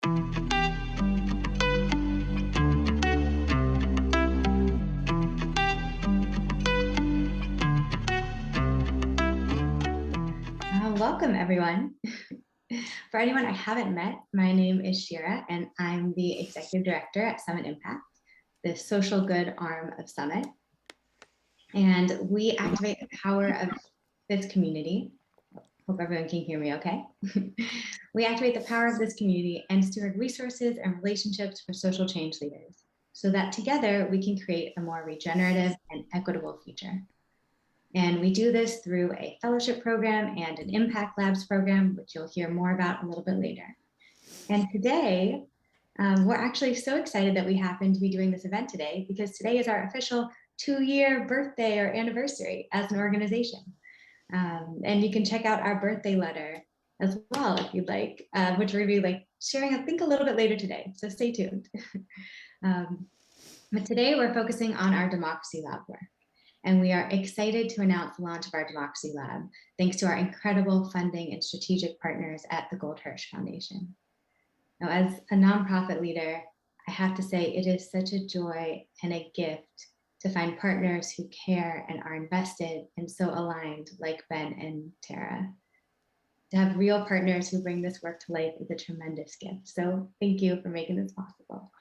Welcome, everyone. For anyone I haven't met, my name is Shira, and I'm the Executive Director at Summit Impact, the social good arm of Summit. And we activate the power of this community. Hope everyone can hear me okay. We activate the power of this community and steward resources and relationships for social change leaders so that together we can create a more regenerative and equitable future. And we do this through a fellowship program and an impact labs program, which you'll hear more about a little bit later. And today, we're actually so excited that we happen to be doing this event today because today is our official 2-year birthday or anniversary as an organization. And you can check out our birthday letter as well if you'd like, which we'll be sharing, I think, a little bit later today. So stay tuned. But today we're focusing on our Democracy Lab work. And we are excited to announce the launch of our Democracy Lab, thanks to our incredible funding and strategic partners at the Gold Hirsch Foundation. Now, as a nonprofit leader, I have to say it is such a joy and a gift to find partners who care and are invested and so aligned like Ben and Tara. To have real partners who bring this work to life is a tremendous gift. So thank you for making this possible.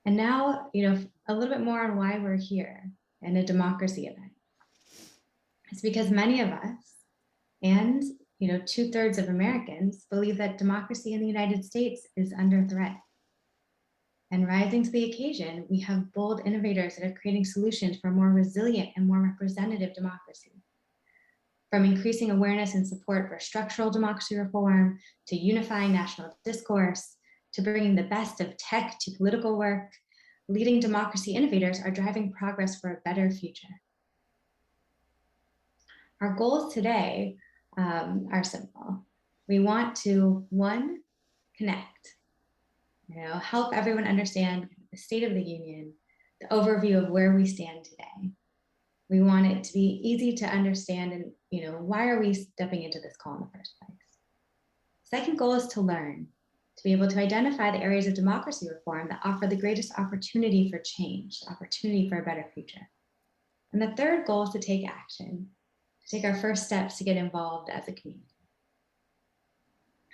And now, a little bit more on why we're here in a democracy event. It's because many of us, and 2/3 of Americans, believe that democracy in the United States is under threat. And rising to the occasion, we have bold innovators that are creating solutions for a more resilient and more representative democracy. From increasing awareness and support for structural democracy reform, to unifying national discourse, to bringing the best of tech to political work, leading democracy innovators are driving progress for a better future. Our goals today are simple. We want to, 1, connect, help everyone understand the state of the union, the overview of where we stand today. We want it to be easy to understand and, why are we stepping into this call in the first place? Second goal is to learn, to be able to identify the areas of democracy reform that offer the greatest opportunity for change, opportunity for a better future. And the third goal is to take action, to take our first steps to get involved as a community.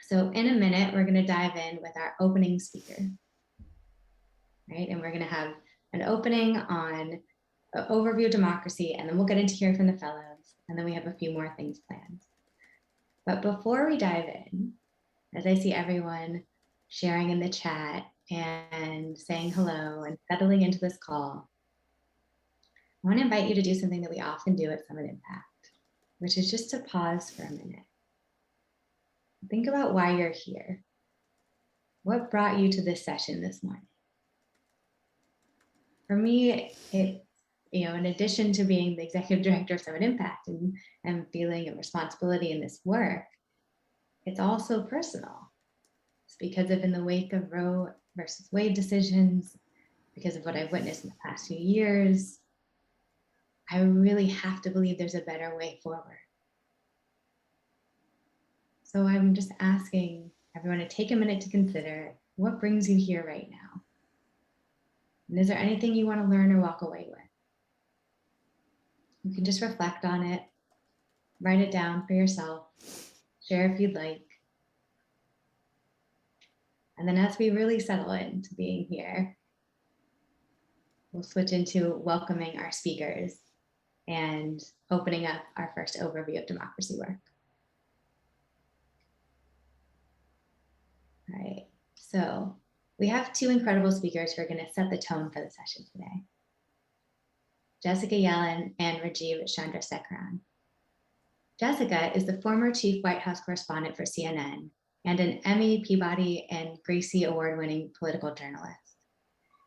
So in a minute, we're going to dive in with our opening speaker, right? And we're going to have an opening on an overview of democracy, and then we'll get into hearing from the fellows, and then we have a few more things planned. But before we dive in, as I see everyone sharing in the chat and saying hello and settling into this call, I want to invite you to do something that we often do at Summit Impact, which is just to pause for a minute. Think about why you're here. What brought you to this session this morning? For me, in addition to being the executive director of Summit Impact and feeling a responsibility in this work, it's also personal. It's because of in the wake of Roe versus Wade decisions, because of what I've witnessed in the past few years, I really have to believe there's a better way forward. So I'm just asking everyone to take a minute to consider what brings you here right now. And is there anything you want to learn or walk away with? You can just reflect on it, write it down for yourself, share if you'd like. And then as we really settle into being here, we'll switch into welcoming our speakers and opening up our first overview of democracy work. All right, so we have 2 incredible speakers who are going to set the tone for the session today. Jessica Yellin and Rajiv Chandrasekaran. Jessica is the former chief White House correspondent for CNN and an Emmy, Peabody, and Gracie award-winning political journalist.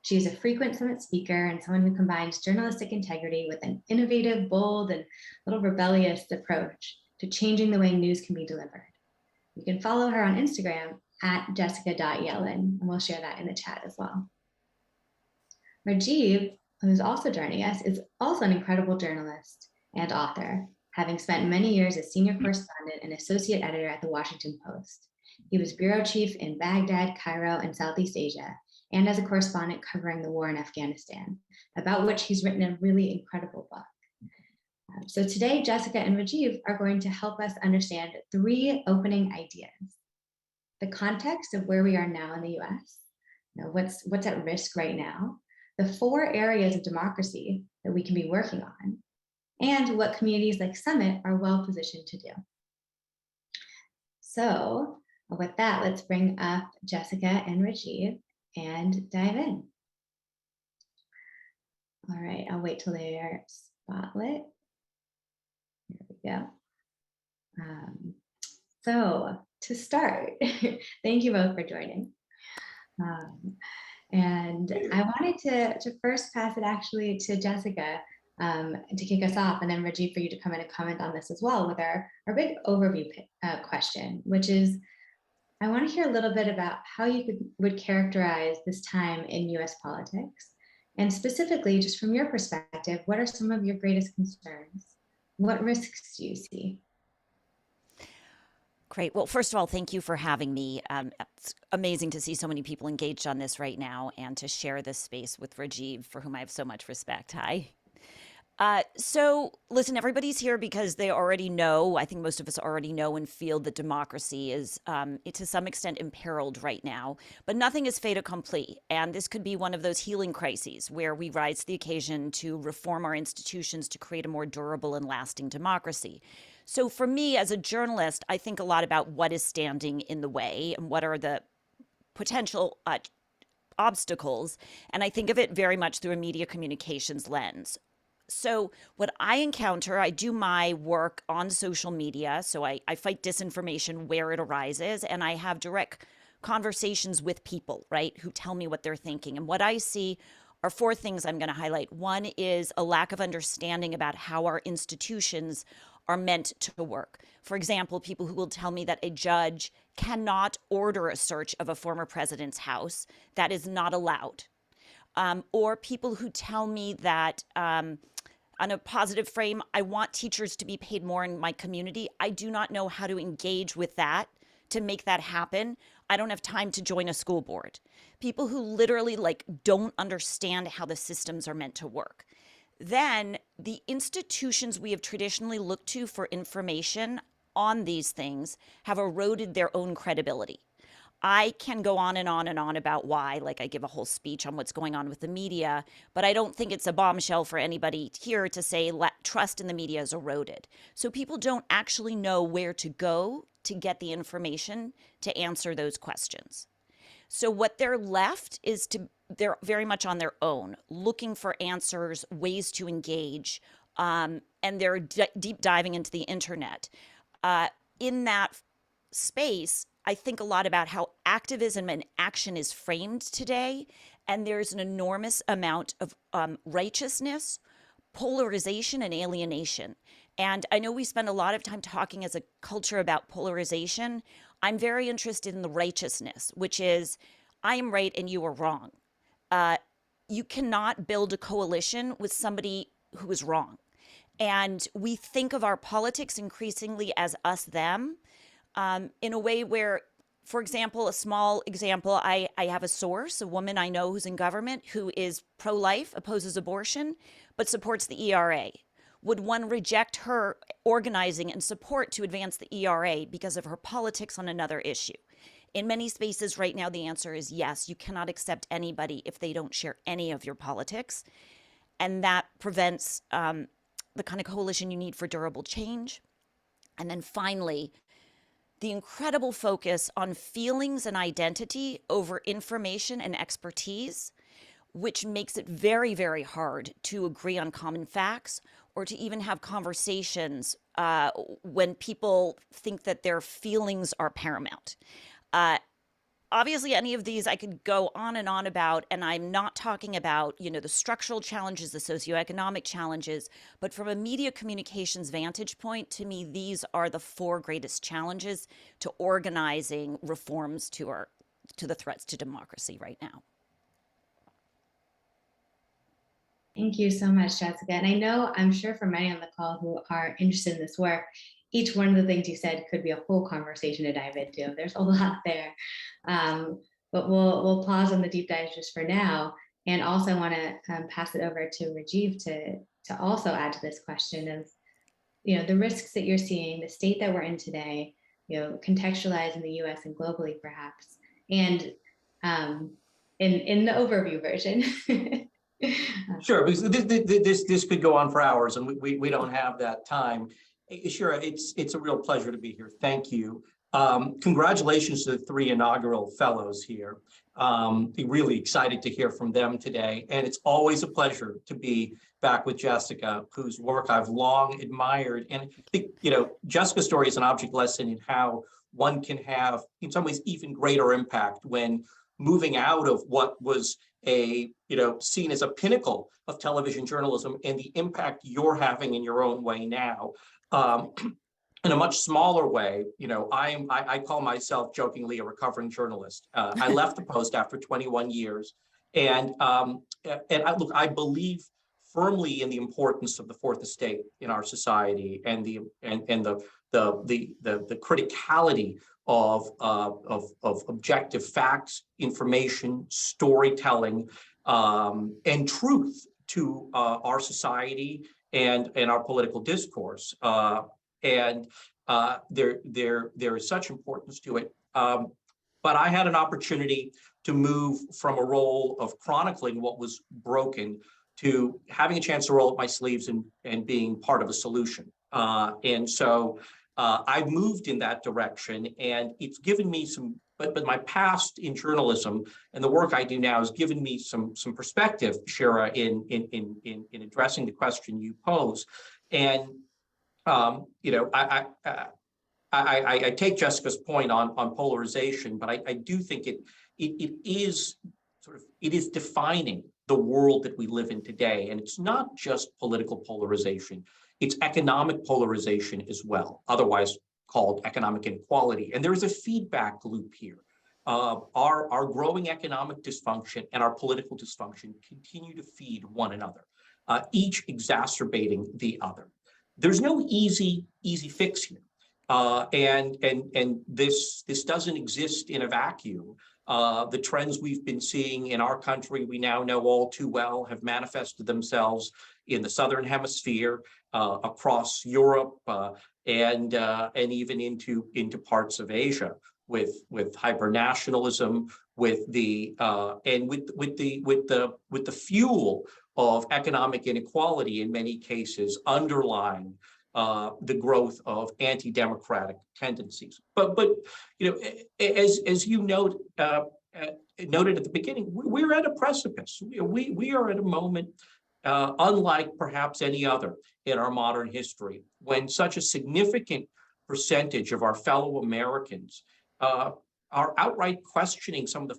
She is a frequent Summit speaker and someone who combines journalistic integrity with an innovative, bold, and a little rebellious approach to changing the way news can be delivered. You can follow her on Instagram at jessica.yellin, and we'll share that in the chat as well. Rajiv, who's also joining us, is also an incredible journalist and author, having spent many years as senior correspondent and associate editor at the Washington Post. He was bureau chief in Baghdad, Cairo, and Southeast Asia, and as a correspondent covering the war in Afghanistan, about which he's written a really incredible book. So today, Jessica and Rajiv are going to help us understand 3 opening ideas: the context of where we are now in the US, what's at risk right now, the 4 areas of democracy that we can be working on, and what communities like Summit are well positioned to do. So with that, let's bring up Jessica and Rajiv and dive in. All right, I'll wait till they're spotlit. Here we go. So to start, thank you both for joining. And I wanted to first pass it actually to Jessica to kick us off, and then Rajiv for you to come in and comment on this as well with our big overview question, which is, I want to hear a little bit about how you would characterize this time in US politics. And specifically, just from your perspective, what are some of your greatest concerns? What risks do you see? Great. Well, first of all, thank you for having me. It's amazing to see so many people engaged on this right now and to share this space with Rajiv, for whom I have so much respect. Hi. So listen, everybody's here because they already know, I think most of us already know and feel that democracy is to some extent imperiled right now, but nothing is fait accompli. And this could be one of those healing crises where we rise to the occasion to reform our institutions to create a more durable and lasting democracy. So for me as a journalist, I think a lot about what is standing in the way and what are the potential obstacles. And I think of it very much through a media communications lens. So what I encounter, I do my work on social media. So I fight disinformation where it arises, and I have direct conversations with people, right, who tell me what they're thinking. And what I see are 4 things I'm going to highlight. One is a lack of understanding about how our institutions are meant to work. For example, people who will tell me that a judge cannot order a search of a former president's house. That is not allowed. Or people who tell me that on a positive frame, I want teachers to be paid more in my community. I do not know how to engage with that to make that happen. I don't have time to join a school board. People who literally don't understand how the systems are meant to work. Then the institutions we have traditionally looked to for information on these things have eroded their own credibility. I can go on and on and on about why, I give a whole speech on what's going on with the media, but I don't think it's a bombshell for anybody here to say trust in the media is eroded. So people don't actually know where to go to get the information to answer those questions. So what they're left is they're very much on their own, looking for answers, ways to engage, and they're deep diving into the internet. In that space, I think a lot about how activism and action is framed today, and there's an enormous amount of righteousness, polarization, and alienation. And I know we spend a lot of time talking as a culture about polarization. I'm very interested in the righteousness, which is I am right and you are wrong. You cannot build a coalition with somebody who is wrong. And we think of our politics increasingly as us, them, in a way where, for example, a small example, I have a source, a woman I know who's in government who is pro-life, opposes abortion, but supports the ERA. Would one reject her organizing and support to advance the ERA because of her politics on another issue? In many spaces right now, the answer is yes. You cannot accept anybody if they don't share any of your politics. And that prevents the kind of coalition you need for durable change. And then finally, the incredible focus on feelings and identity over information and expertise, which makes it very, very hard to agree on common facts or to even have conversations when people think that their feelings are paramount. Obviously, any of these I could go on and on about, and I'm not talking about, the structural challenges, the socioeconomic challenges, but from a media communications vantage point, to me, these are the 4 greatest challenges to organizing reforms to the threats to democracy right now. Thank you so much, Jessica. And I'm sure for many on the call who are interested in this work, each one of the things you said could be a whole conversation to dive into. There's a lot there. But we'll pause on the deep dive just for now. And also want to pass it over to Rajiv to also add to this question of, the risks that you're seeing, the state that we're in today, contextualized in the US and globally perhaps, and in the overview version. Sure, because this could go on for hours, and we don't have that time. Shira, it's a real pleasure to be here. Thank you. Congratulations to the 3 inaugural fellows here. Really excited to hear from them today, and it's always a pleasure to be back with Jessica, whose work I've long admired. And I think, Jessica's story is an object lesson in how one can have, in some ways, even greater impact when moving out of what was seen as a pinnacle of television journalism, and the impact you're having in your own way now. In a much smaller way, I call myself jokingly a recovering journalist. I left the Post after 21 years, and I believe firmly in the importance of the Fourth Estate in our society, and the criticality of objective facts, information, storytelling, and truth to our society and our political discourse. There is such importance to it. But I had an opportunity to move from a role of chronicling what was broken to having a chance to roll up my sleeves and being part of a solution. And so I've moved in that direction, and it's given me some, but my past in journalism and the work I do now has given me some perspective, Shira, in addressing the question you pose. And I take Jessica's point on polarization, but I do think it is defining the world that we live in today. And it's not just political polarization, it's economic polarization as well, otherwise called economic inequality. And there is a feedback loop here. Our growing economic dysfunction and our political dysfunction continue to feed one another, each exacerbating the other. There's no easy fix here. And this doesn't exist in a vacuum. The trends we've been seeing in our country, we now know all too well, have manifested themselves in the Southern Hemisphere, across Europe, and even into parts of Asia, with hyper-nationalism, with the fuel of economic inequality in many cases underlying the growth of anti-democratic tendencies. But as you noted at the beginning, we're at a precipice. We are at a moment unlike perhaps any other in our modern history, when such a significant percentage of our fellow Americans are outright questioning some of the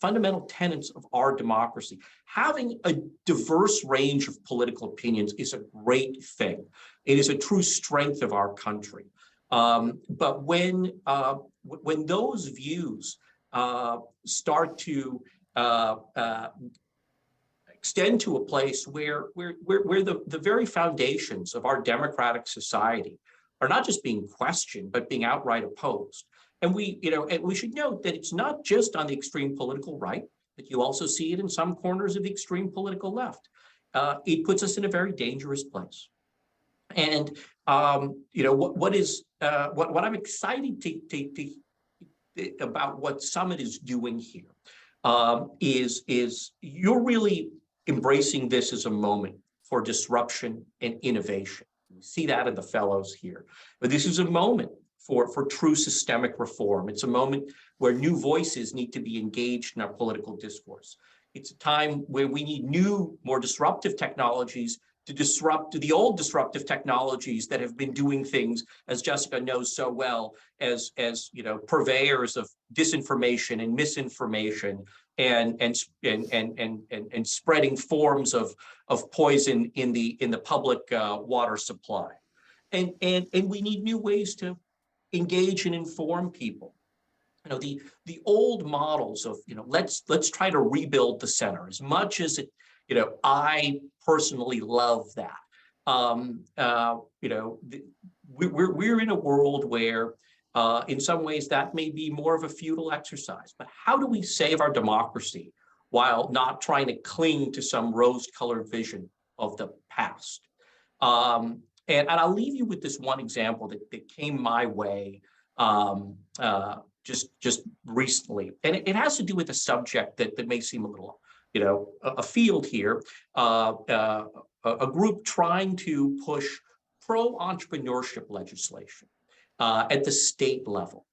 fundamental tenets of our democracy. Having a diverse range of political opinions is a great thing. It is a true strength of our country. But when those views start to extend to a place where the very foundations of our democratic society are not just being questioned, but being outright opposed. And we should note that it's not just on the extreme political right, but you also see it in some corners of the extreme political left. It puts us in a very dangerous place. And what I'm excited to about what Summit is doing here is you're really embracing this as a moment for disruption and innovation. We see that in the fellows here. But this is a moment for true systemic reform. It's a moment where new voices need to be engaged in our political discourse. It's a time where we need new, more disruptive technologies to disrupt the old disruptive technologies that have been doing things, as Jessica knows so well, as purveyors of disinformation and misinformation and spreading forms of poison in the public water supply. And we need new ways to engage and inform people. The old models of let's try to rebuild the center, as much as it I personally love that. we're in a world where in some ways that may be more of a futile exercise, but how do we save our democracy while not trying to cling to some rose-colored vision of the past? And I'll leave you with this one example that came my way just recently, and it has to do with a subject that may seem a little, a field here, a group trying to push pro-entrepreneurship legislation at the state level.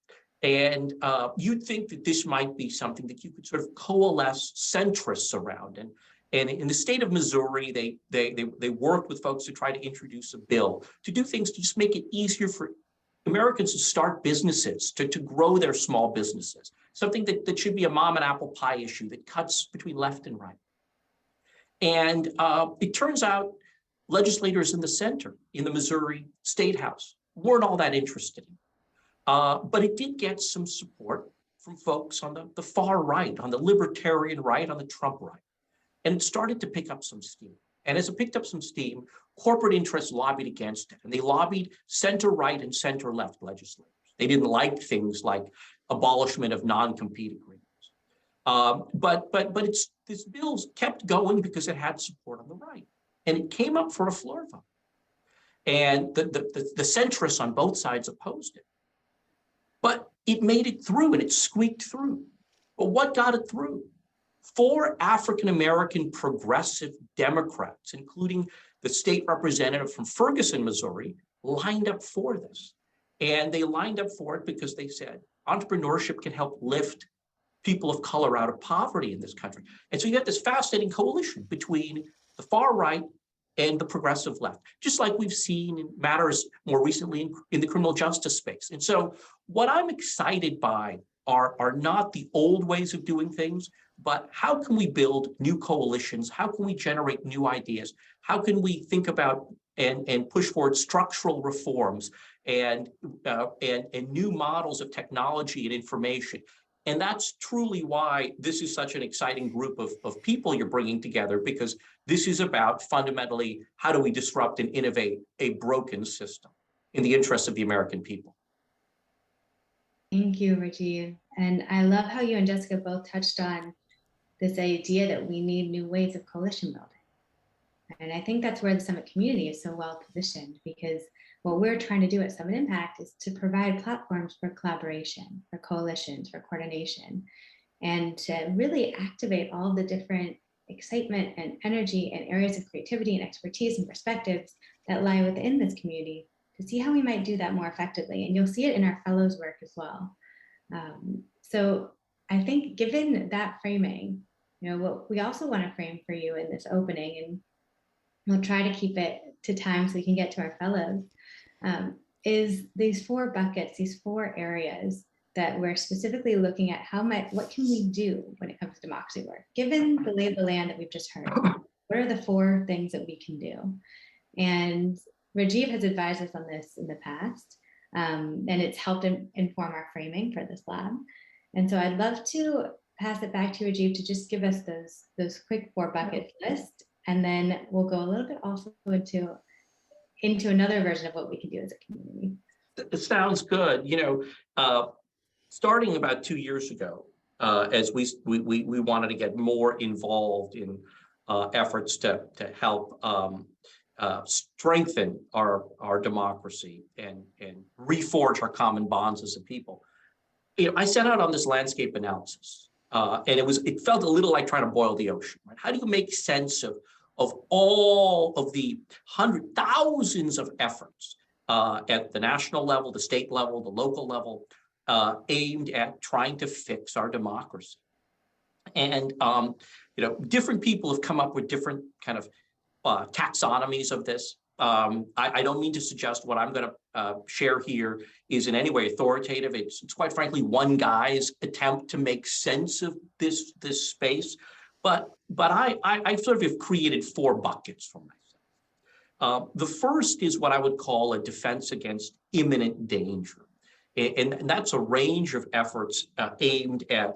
And you'd think that this might be something that you could sort of coalesce centrists around. And in the state of Missouri, they worked with folks to try to introduce a bill to do things to just make it easier for Americans to start businesses, to grow their small businesses, something that should be a mom and apple pie issue that cuts between left and right. And it turns out legislators in the center, in the Missouri State House, weren't all that interested in it. But it did get some support from folks on the far right, on the libertarian right, on the Trump right. And it started to pick up some steam. And as it picked up some steam, corporate interests lobbied against it. And they lobbied center-right and center-left legislators. They didn't like things like abolishment of non-compete agreements. But this bill kept going because it had support on the right. And it came up for a floor vote. And the centrists on both sides opposed it. But it made it through and it squeaked through. But what got it through? 4 African-American progressive Democrats, including the state representative from Ferguson, Missouri, lined up for this. And they lined up for it because they said entrepreneurship can help lift people of color out of poverty in this country. And so you got this fascinating coalition between the far right and the progressive left, just like we've seen in matters more recently in the criminal justice space. And so what I'm excited by are not the old ways of doing things, but how can we build new coalitions? How can we generate new ideas? How can we think about and push forward structural reforms and new models of technology and information? And that's truly why this is such an exciting group of people you're bringing together, because this is about fundamentally how do we disrupt and innovate a broken system in the interest of the American people. Thank you, Rajiv. And I love how you and Jessica both touched on this idea that we need new ways of coalition building. And I think that's where the Summit community is so well positioned, because what we're trying to do at Summit Impact is to provide platforms for collaboration, for coalitions, for coordination, and to really activate all the different excitement and energy and areas of creativity and expertise and perspectives that lie within this community to see how we might do that more effectively. And you'll see it in our fellows work as well. So I think given that framing, what we also want to frame for you in this opening, and we'll try to keep it to time so we can get to our fellows, is these 4 buckets, these 4 areas that we're specifically looking at what can we do when it comes to democracy work? Given the lay of the land that we've just heard, what are the 4 things that we can do? And Rajiv has advised us on this in the past, and it's helped inform our framing for this lab. And so I'd love to pass it back to Rajiv to just give us those quick 4 buckets list, and then we'll go a little bit also into another version of what we can do as a community. It sounds good. Starting about 2 years ago, as we wanted to get more involved in efforts to help strengthen our democracy and reforge our common bonds as a people. I set out on this landscape analysis, and it felt a little like trying to boil the ocean. Right? How do you make sense of all of the thousands of efforts at the national level, the state level, the local level, aimed at trying to fix our democracy? And different people have come up with different kind of taxonomies of this. I don't mean to suggest what I'm going to share here is in any way authoritative. It's quite frankly one guy's attempt to make sense of this space. But I sort of have created 4 buckets for myself. The first is what I would call a defense against imminent danger. And that's a range of efforts aimed at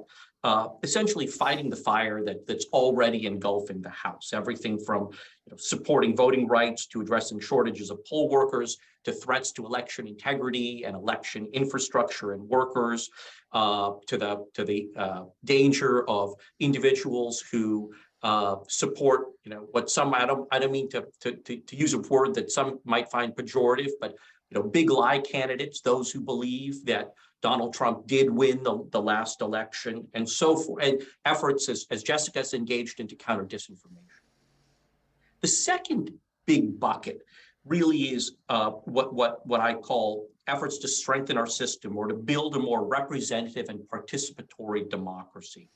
essentially fighting the fire that's already engulfing the House. Everything from supporting voting rights to addressing shortages of poll workers to threats to election integrity and election infrastructure and workers, to the danger of individuals who support, what some I don't mean to use a word that some might find pejorative, but big lie candidates, those who believe that Donald Trump did win the last election, and so forth, and efforts as Jessica's engaged into counter disinformation. The second big bucket really is what I call efforts to strengthen our system or to build a more representative and participatory democracy.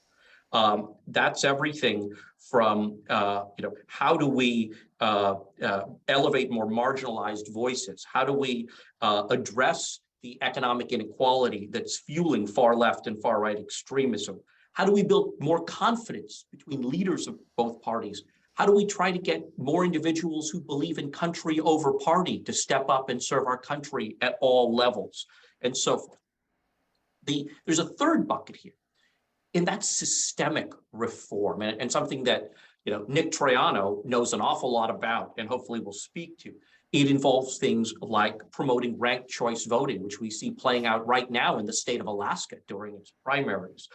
That's everything from how do we elevate more marginalized voices? How do we address the economic inequality that's fueling far left and far right extremism? How do we build more confidence between leaders of both parties? How do we try to get more individuals who believe in country over party to step up and serve our country at all levels, and so forth? There's a third bucket here, and that's systemic reform, and something that Nick Troiano knows an awful lot about and hopefully will speak to. It involves things like promoting ranked choice voting, which we see playing out right now in the state of Alaska during its primaries.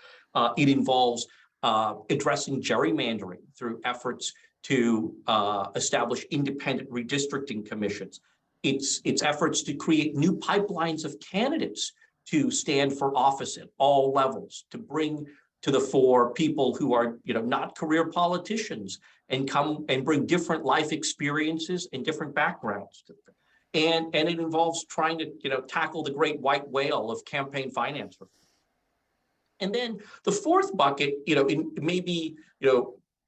It involves addressing gerrymandering through efforts to establish independent redistricting commissions. It's efforts to create new pipelines of candidates to stand for office at all levels, to bring to the fore people who are not career politicians and come and bring different life experiences and different backgrounds to them. And it involves trying to tackle the great white whale of campaign finance reform. And then the fourth bucket, maybe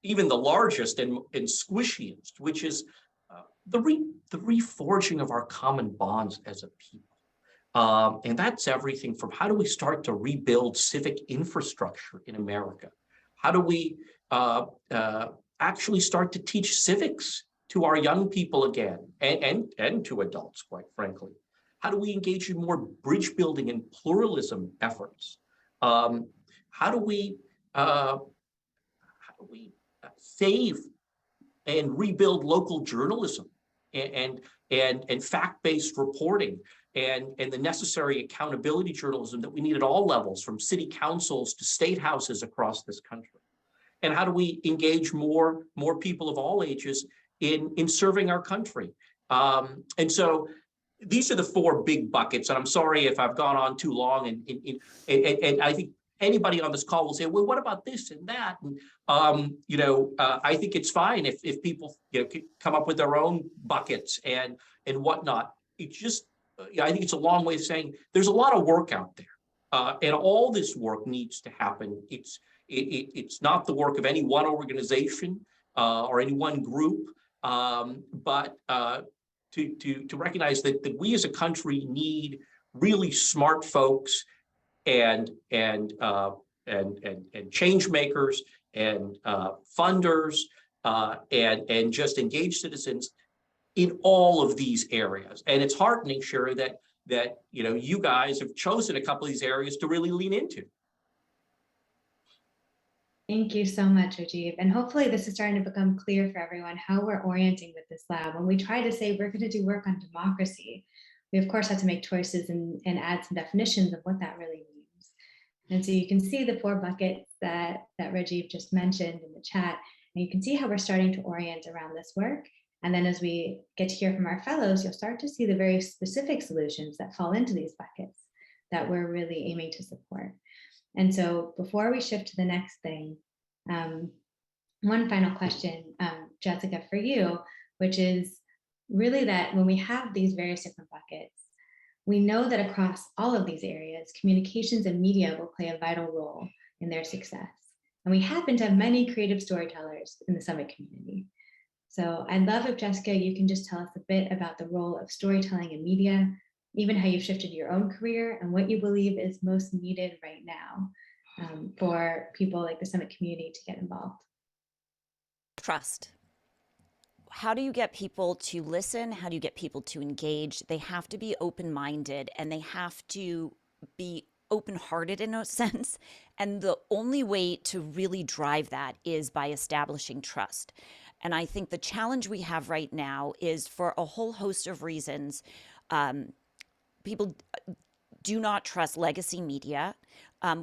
even the largest and squishiest, which is the reforging of our common bonds as a people. And that's everything from how do we start to rebuild civic infrastructure in America? How do we actually start to teach civics to our young people again, and to adults, quite frankly? How do we engage in more bridge building and pluralism efforts? How do we save and rebuild local journalism and fact-based reporting and the necessary accountability journalism that we need at all levels, from city councils to state houses across this country? And how do we engage more people of all ages in serving our country? And so these are the four big buckets. And I'm sorry if I've gone on too long. And I think anybody on this call will say, well, what about this and that? And I think it's fine if people come up with their own buckets and whatnot. It's just, I think it's a long way of saying there's a lot of work out there, and all this work needs to happen. It's not the work of any one organization or any one group, but to recognize that we as a country need really smart folks and change makers and funders and just engaged citizens in all of these areas. And it's heartening, Shira, that you guys have chosen a couple of these areas to really lean into. Thank you so much, Rajiv. And hopefully this is starting to become clear for everyone how we're orienting with this lab. When we try to say we're going to do work on democracy, we of course have to make choices and add some definitions of what that really means. And so you can see the four buckets that Rajiv just mentioned in the chat, and you can see how we're starting to orient around this work. And then as we get to hear from our fellows, you'll start to see the very specific solutions that fall into these buckets that we're really aiming to support. And so before we shift to the next thing, one final question, Jessica, for you, which is really that when we have these various different buckets, we know that across all of these areas, communications and media will play a vital role in their success. And we happen to have many creative storytellers in the Summit community. So I'd love if, Jessica, you can just tell us a bit about the role of storytelling in media, even how you've shifted your own career and what you believe is most needed right now for people like the Summit community to get involved. Trust. How do you get people to listen? How do you get people to engage? They have to be open-minded, and they have to be open-hearted in a sense. And the only way to really drive that is by establishing trust. And I think the challenge we have right now is, for a whole host of reasons, people do not trust legacy media.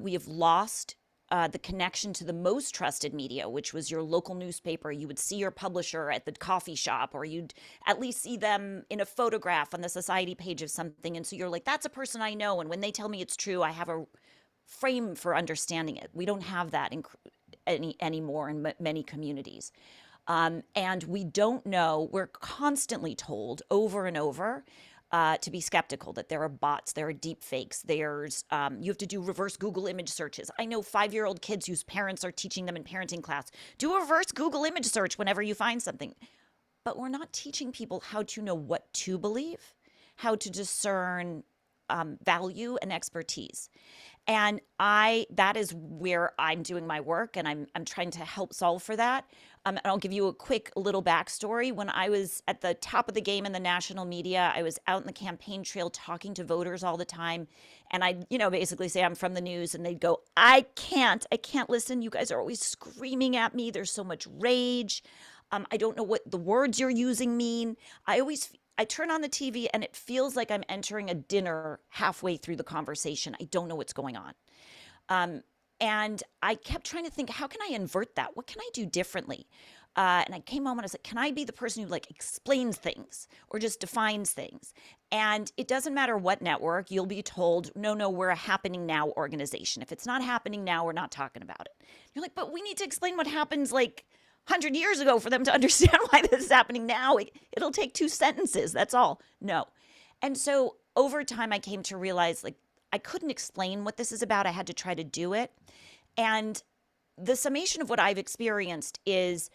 We have lost the connection to the most trusted media, which was your local newspaper. You would see your publisher at the coffee shop, or you'd at least see them in a photograph on the society page of something. And so you're like, that's a person I know. And when they tell me it's true, I have a frame for understanding it. We don't have that anymore in many communities. And we don't know, we're constantly told over and over to be skeptical, that there are bots, there are deep fakes, there's, you have to do reverse Google image searches. I know 5-year-old kids whose parents are teaching them in parenting class, do a reverse Google image search whenever you find something. But we're not teaching people how to know what to believe, how to discern value and expertise. And that is where I'm doing my work, and I'm trying to help solve for that. And I'll give you a quick little backstory. When I was at the top of the game in the national media, I was out in the campaign trail talking to voters all the time. And I'd, basically say I'm from the news, and they'd go, I can't listen. You guys are always screaming at me. There's so much rage. I don't know what the words you're using mean. I turn on the TV and it feels like I'm entering a dinner halfway through the conversation. I don't know what's going on. And I kept trying to think, how can I invert that? What can I do differently? And I came home and I was like, can I be the person who explains things or just defines things? And it doesn't matter what network, you'll be told, no, we're a happening now organization. If it's not happening now, we're not talking about it. You're like, but we need to explain what happens 100 years ago for them to understand why this is happening now. It'll take 2 sentences. That's all. No. And so over time, I came to realize I couldn't explain what this is about. I had to try to do it. And the summation of what I've experienced is,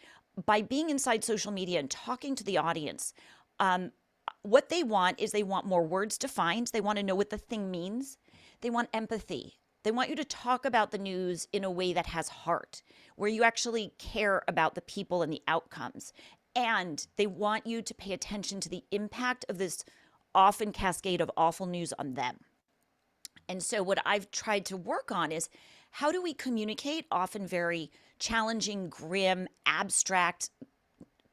by being inside social media and talking to the audience, what they want is, they want more words defined. They want to know what the thing means. They want empathy. They want you to talk about the news in a way that has heart, where you actually care about the people and the outcomes. And they want you to pay attention to the impact of this often cascade of awful news on them. And so what I've tried to work on is, how do we communicate often very challenging, grim, abstract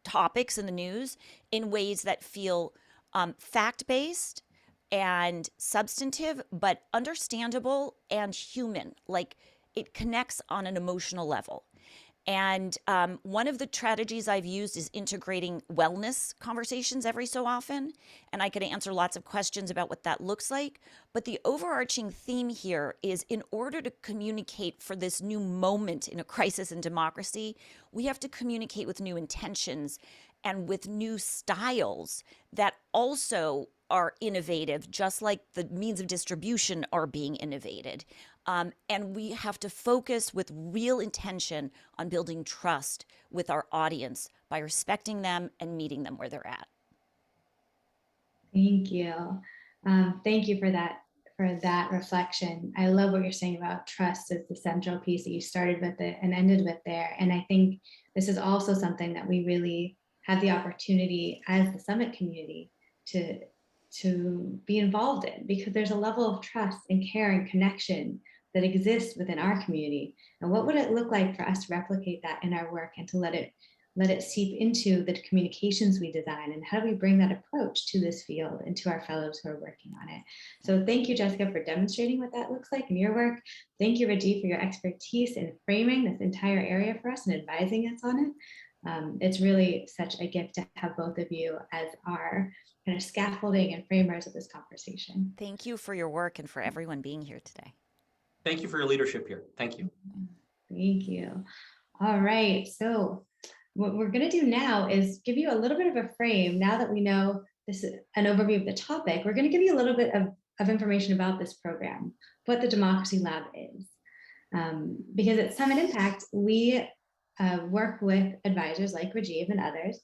topics in the news in ways that feel fact-based and substantive, but understandable and human? It connects on an emotional level. And one of the strategies I've used is integrating wellness conversations every so often. And I could answer lots of questions about what that looks like. But the overarching theme here is, in order to communicate for this new moment in a crisis in democracy, we have to communicate with new intentions and with new styles that also are innovative, just like the means of distribution are being innovated. And we have to focus with real intention on building trust with our audience by respecting them and meeting them where they're at. Thank you. Thank you for that reflection. I love what you're saying about trust as the central piece that you started with it and ended with there. And I think this is also something that we really have the opportunity as the summit community to be involved in, because there's a level of trust and care and connection that exists within our community. And what would it look like for us to replicate that in our work, and to let it seep into the communications we design? And how do we bring that approach to this field and to our fellows who are working on it? So thank you, Jessica, for demonstrating what that looks like in your work. Thank you, Rajiv, for your expertise in framing this entire area for us and advising us on it. It's really such a gift to have both of you as our kind of scaffolding and framers of this conversation. Thank you for your work and for everyone being here today. Thank you for your leadership here. Thank you. Thank you. All right. So what we're going to do now is give you a little bit of a frame. Now that we know this is an overview of the topic, we're going to give you a little bit of information about this program, what the Democracy Lab is. Because at Summit Impact, we work with advisors like Rajiv and others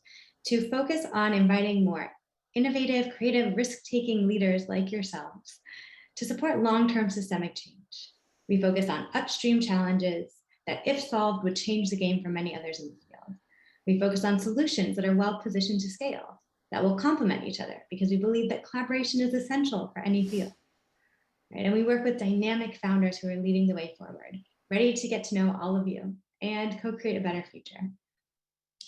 to focus on inviting more innovative, creative, risk-taking leaders like yourselves to support long-term systemic change. We focus on upstream challenges that, if solved, would change the game for many others in the field. We focus on solutions that are well-positioned to scale, that will complement each other, because we believe that collaboration is essential for any field. right? And we work with dynamic founders who are leading the way forward, ready to get to know all of you and co-create a better future.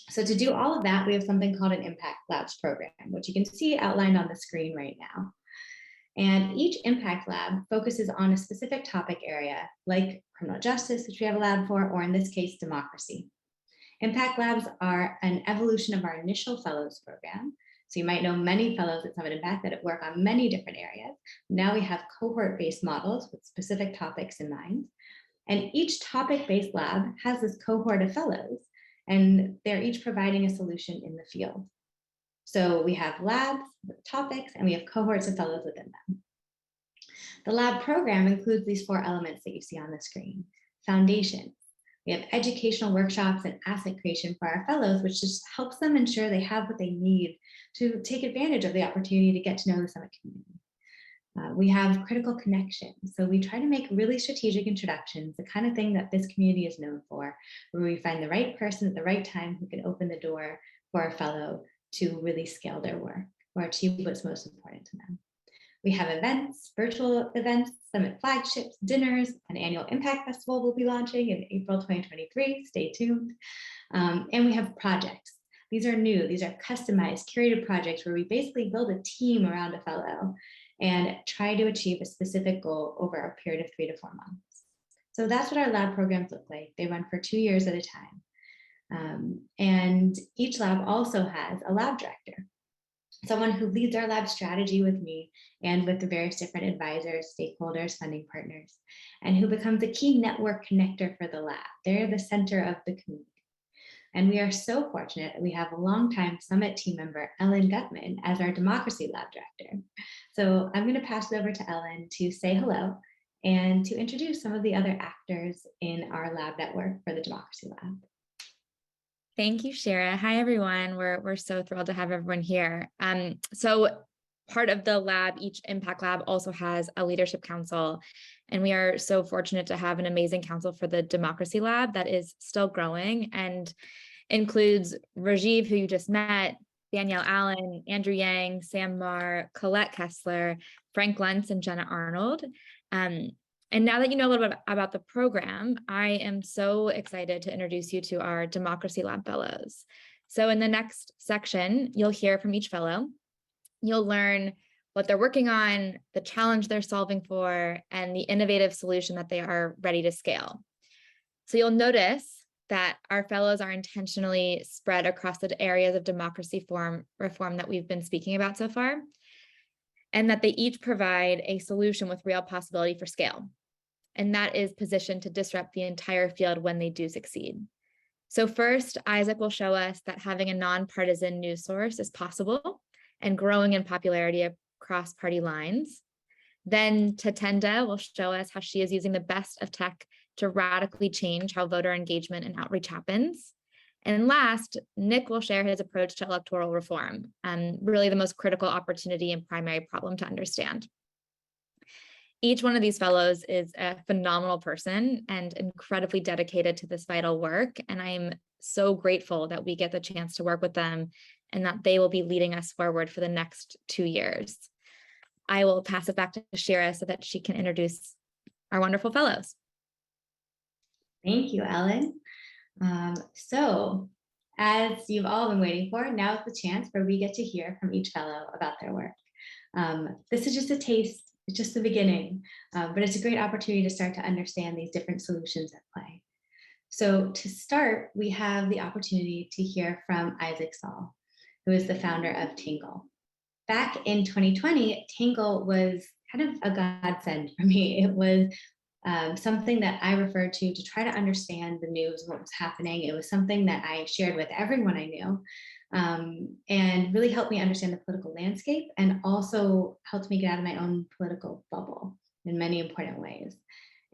So to do all of that, we have something called an Impact Labs program, which you can see outlined on the screen right now. And each Impact Lab focuses on a specific topic area, like criminal justice, which we have a lab for, or in this case, democracy. Impact Labs are an evolution of our initial fellows program. So you might know many fellows at Summit Impact that work on many different areas. Now we have cohort-based models with specific topics in mind. And each topic-based lab has this cohort of fellows, and they're each providing a solution in the field. So we have labs with topics, and we have cohorts of fellows within them. The lab program includes these 4 elements that you see on the screen. Foundation. We have educational workshops and asset creation for our fellows, which just helps them ensure they have what they need to take advantage of the opportunity to get to know the Summit community. We have critical connections. So we try to make really strategic introductions, the kind of thing that this community is known for, where we find the right person at the right time who can open the door for a fellow to really scale their work or achieve what's most important to them. We have events, virtual events, Summit flagships, dinners, an annual Impact Festival will be launching in April 2023, stay tuned. And we have projects. These are new, these are customized, curated projects where we basically build a team around a fellow and try to achieve a specific goal over a period of 3 to 4 months. So that's what our lab programs look like. They run for 2 years at a time. And each lab also has a lab director, someone who leads our lab strategy with me and with the various different advisors, stakeholders, funding partners, and who becomes a key network connector for the lab. They're the center of the community. And we are so fortunate that we have a longtime Summit team member, Ellyn Guttman, as our Democracy Lab Director. So I'm going to pass it over to Ellyn to say hello and to introduce some of the other actors in our lab network for the Democracy Lab. Thank you, Shira. Hi, everyone. We're so thrilled to have everyone here. So part of the lab, each Impact Lab also has a leadership council, and we are so fortunate to have an amazing council for the Democracy Lab that is still growing and includes Rajiv, who you just met, Danielle Allen, Andrew Yang, Sam Marr, Colette Kessler, Frank Lentz, and Jenna Arnold. And now that you know a little bit about the program, I am so excited to introduce you to our Democracy Lab Fellows. So in the next section, you'll hear from each fellow. You'll learn what they're working on, the challenge they're solving for, and the innovative solution that they are ready to scale. So you'll notice that our fellows are intentionally spread across the areas of democracy reform that we've been speaking about so far, and that they each provide a solution with real possibility for scale. And that is positioned to disrupt the entire field when they do succeed. So first, Isaac will show us that having a nonpartisan news source is possible and growing in popularity across party lines. Then Tatenda will show us how she is using the best of tech to radically change how voter engagement and outreach happens. And last, Nick will share his approach to electoral reform, really the most critical opportunity and primary problem to understand. Each one of these fellows is a phenomenal person and incredibly dedicated to this vital work. And I'm so grateful that we get the chance to work with them and that they will be leading us forward for the next 2 years. I will pass it back to Shira so that she can introduce our wonderful fellows. Thank you, Ellyn. So as you've all been waiting for, now is the chance where we get to hear from each fellow about their work. This is just a taste. It's just the beginning, but it's a great opportunity to start to understand these different solutions at play. So to start, we have the opportunity to hear from Isaac Saul, who is the founder of Tangle. Back in 2020, Tangle was kind of a godsend for me. It was something that I referred to try to understand the news, what was happening. It was something that I shared with everyone I knew. And really helped me understand the political landscape and also helped me get out of my own political bubble in many important ways.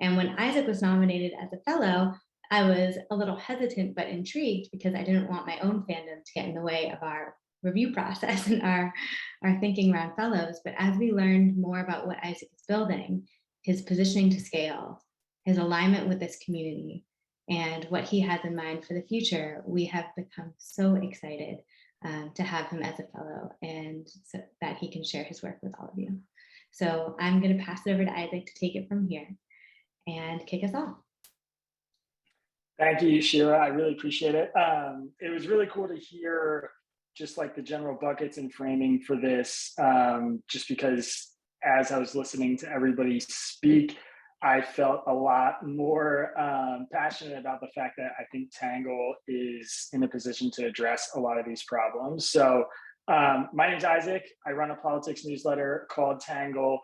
And when Isaac was nominated as a fellow, I was a little hesitant but intrigued because I didn't want my own fandom to get in the way of our review process and our thinking around fellows. But as we learned more about what Isaac is building, his positioning to scale, his alignment with this community, and what he has in mind for the future, we have become so excited to have him as a fellow and so that he can share his work with all of you. So I'm going to pass it over to Isaac to take it from here and kick us off. Thank you, Shira. I really appreciate it. It was really cool to hear just like the general buckets and framing for this, just because as I was listening to everybody speak, I felt a lot more passionate about the fact that I think Tangle is in a position to address a lot of these problems. So my name is Isaac. I run a politics newsletter called Tangle.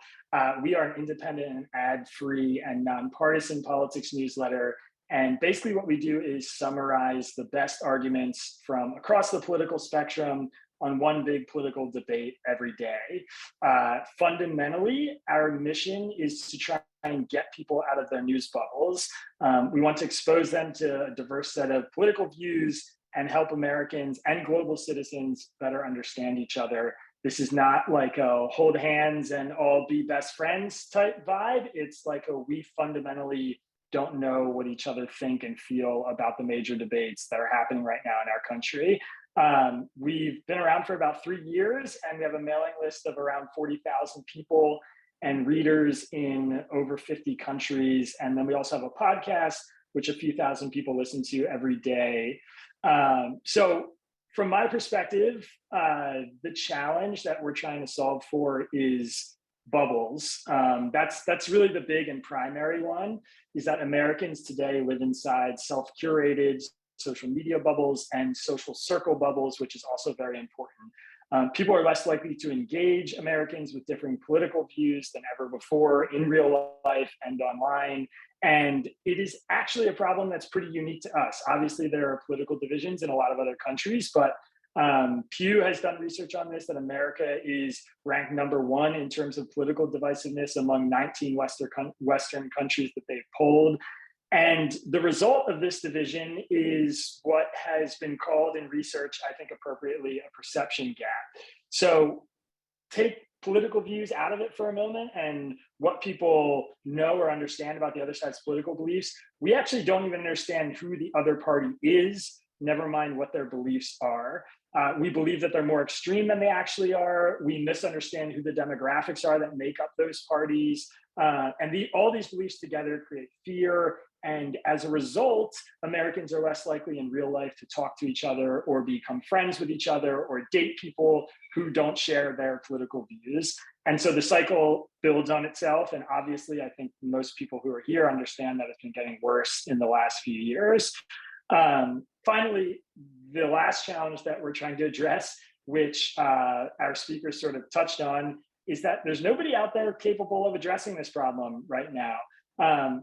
We are an independent and ad-free and nonpartisan politics newsletter. And basically what we do is summarize the best arguments from across the political spectrum on one big political debate every day. Fundamentally, our mission is to try and get people out of their news bubbles. We want to expose them to a diverse set of political views and help Americans and global citizens better understand each other. This is not like a hold hands and all be best friends type vibe. It's like a we fundamentally don't know what each other think and feel about the major debates that are happening right now in our country. We've been around for about 3 years, and we have a mailing list of around 40,000 people and readers in over 50 countries. And then we also have a podcast, which a few thousand people listen to every day. So from my perspective, the challenge that we're trying to solve for is bubbles. That's really the big and primary one, is that Americans today live inside self-curated social media bubbles and social circle bubbles, which is also very important. People are less likely to engage Americans with differing political views than ever before in real life and online. And it is actually a problem that's pretty unique to us. Obviously, there are political divisions in a lot of other countries, but Pew has done research on this, that America is ranked #1 in terms of political divisiveness among 19 Western countries that they've polled. And the result of this division is what has been called in research, I think appropriately, a perception gap. So take political views out of it for a moment and what people know or understand about the other side's political beliefs. We actually don't even understand who the other party is, never mind what their beliefs are. We believe that they're more extreme than they actually are. We misunderstand who the demographics are that make up those parties. And all these beliefs together create fear. And as a result, Americans are less likely in real life to talk to each other or become friends with each other or date people who don't share their political views. And so the cycle builds on itself. And obviously, I think most people who are here understand that it's been getting worse in the last few years. Finally, the last challenge that we're trying to address, which our speakers sort of touched on, is that there's nobody out there capable of addressing this problem right now.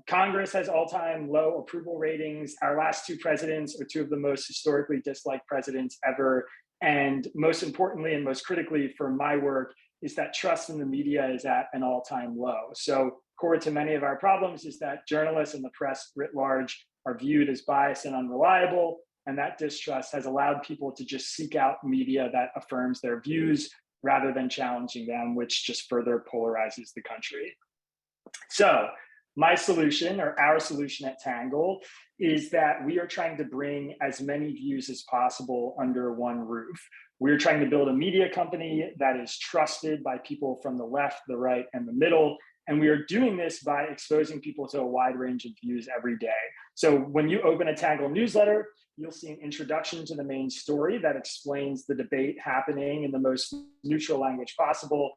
Congress has all-time low approval ratings. Our last 2 presidents are 2 of the most historically disliked presidents ever. And most importantly, and most critically for my work, is that trust in the media is at an all-time low. So core to many of our problems is that journalists and the press writ large are viewed as biased and unreliable. And that distrust has allowed people to just seek out media that affirms their views rather than challenging them, which just further polarizes the country. So my solution, or our solution at Tangle, is that we are trying to bring as many views as possible under one roof. We're trying to build a media company that is trusted by people from the left, the right, and the middle. And we are doing this by exposing people to a wide range of views every day. So when you open a Tangle newsletter, you'll see an introduction to the main story that explains the debate happening in the most neutral language possible.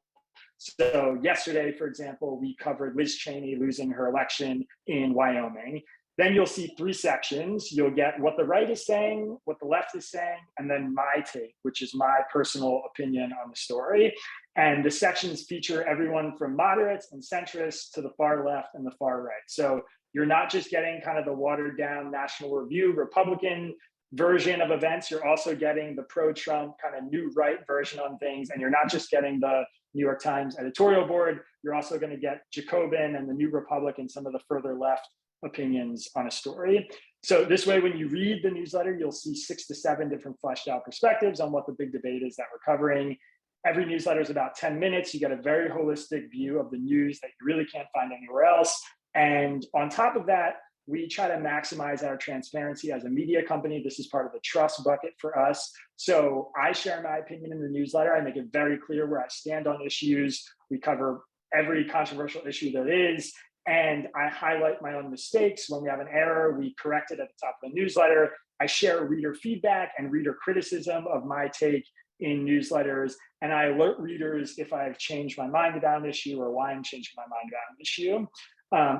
So yesterday, for example, we covered Liz Cheney losing her election in Wyoming. Then you'll see 3 sections. You'll get what the right is saying, what the left is saying, and then my take, which is my personal opinion on the story. And the sections feature everyone from moderates and centrists to the far left and the far right. So you're not just getting kind of the watered down National Review Republican version of events, you're also getting the pro-Trump kind of new right version on things. And you're not just getting the New York Times editorial board, you're also going to get Jacobin and the New Republic and some of the further left opinions on a story. So this way, when you read the newsletter, you'll see 6 to 7 different fleshed out perspectives on what the big debate is that we're covering. Every newsletter is about 10 minutes. You get a very holistic view of the news that you really can't find anywhere else. And on top of that, we try to maximize our transparency as a media company. This is part of the trust bucket for us. So I share my opinion in the newsletter. I make it very clear where I stand on issues. We cover every controversial issue there is. And I highlight my own mistakes. When we have an error, we correct it at the top of the newsletter. I share reader feedback and reader criticism of my take in newsletters. And I alert readers if I've changed my mind about an issue or why I'm changing my mind about an issue.